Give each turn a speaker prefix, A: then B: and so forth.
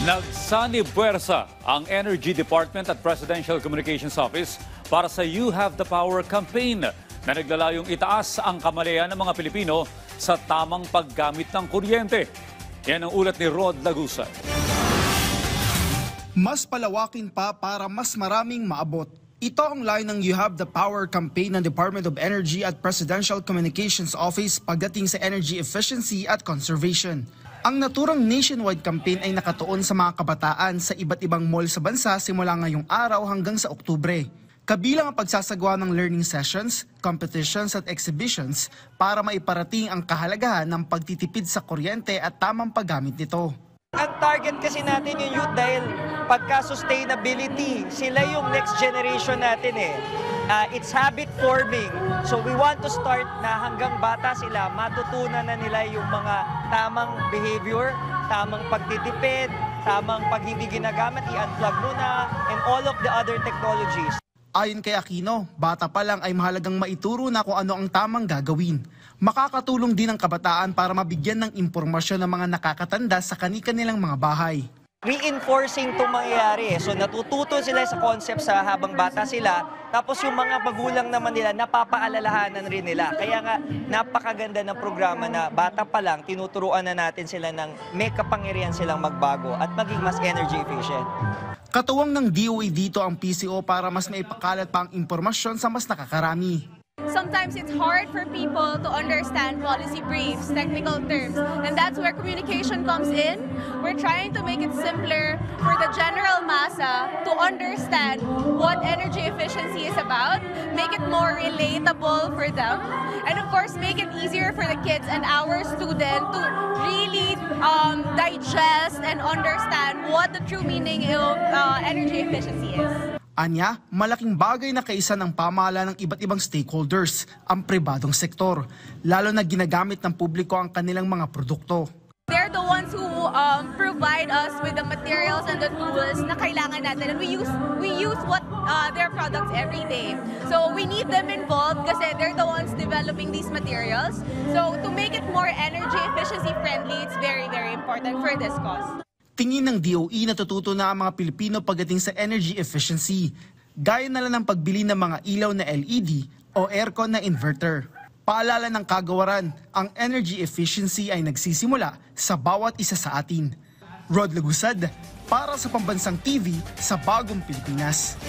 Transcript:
A: Nagsani puwersa ang Energy Department at Presidential Communications Office para sa You Have the Power campaign na naglalayong itaas ang kamalayan ng mga Pilipino sa tamang paggamit ng kuryente. Yan ang ulat ni Rod Lagusa.
B: Mas palawakin pa para mas maraming maabot. Ito ang line ng You Have the Power campaign ng Department of Energy at Presidential Communications Office pagdating sa energy efficiency at conservation. Ang naturang nationwide campaign ay nakatuon sa mga kabataan sa iba't ibang mall sa bansa simula ngayong araw hanggang sa Oktubre. Kabilang ang pagsasagawa ng learning sessions, competitions at exhibitions para maiparating ang kahalagahan ng pagtitipid sa kuryente at tamang paggamit nito.
C: Ang target kasi natin yung youth dahil pagka-sustainability, sila yung next generation natin eh. It's habit forming. So we want to start na hanggang bata sila, matutunan na nila yung mga tamang behavior, tamang pagtitipid, tamang pag hindi ginagamit, i-unplug muna, and all of the other technologies.
B: Ayon kay Aquino, bata pa lang ay mahalagang maituro na kung ano ang tamang gagawin. Makakatulong din ang kabataan para mabigyan ng impormasyon ng mga nakakatanda sa kani-kanilang mga bahay.
C: Reinforcing itong mangyayari. So natututo sila sa concept sa habang bata sila, tapos yung mga magulang naman nila, napapaalalahanan rin nila. Kaya nga, napakaganda ng programa na bata pa lang, tinuturuan na natin sila ng may kapangyarihan silang magbago at maging mas energy efficient.
B: Katuwang ng DOE dito ang PCO para mas maipakalat pa ang impormasyon sa mas nakakarami.
D: Sometimes it's hard for people to understand policy briefs, technical terms, and that's where communication comes in. We're trying to make it simpler for the general massa to understand what energy efficiency is about, make it more relatable for them, and of course make it easier for the kids and our students to really digest and understand what the true meaning of energy efficiency is.
B: Anya, malaking bagay na kaisa ng pamahalaan ng iba't ibang stakeholders, ang pribadong sektor, lalo na ginagamit ng publiko ang kanilang mga produkto.
D: They're the ones who provide us with the materials and the tools na kailangan natin, and we use what their products every day. So we need them involved kasi they're the ones developing these materials. So to make it more energy efficiency friendly, it's very, very important for this cause.
B: Tingin ng DOE natututo na ang mga Pilipino pagdating sa energy efficiency, gaya na lang ng pagbili ng mga ilaw na LED o aircon na inverter. Paalala ng kagawaran, ang energy efficiency ay nagsisimula sa bawat isa sa atin. Rod Lagusad, para sa Pambansang TV sa Bagong Pilipinas.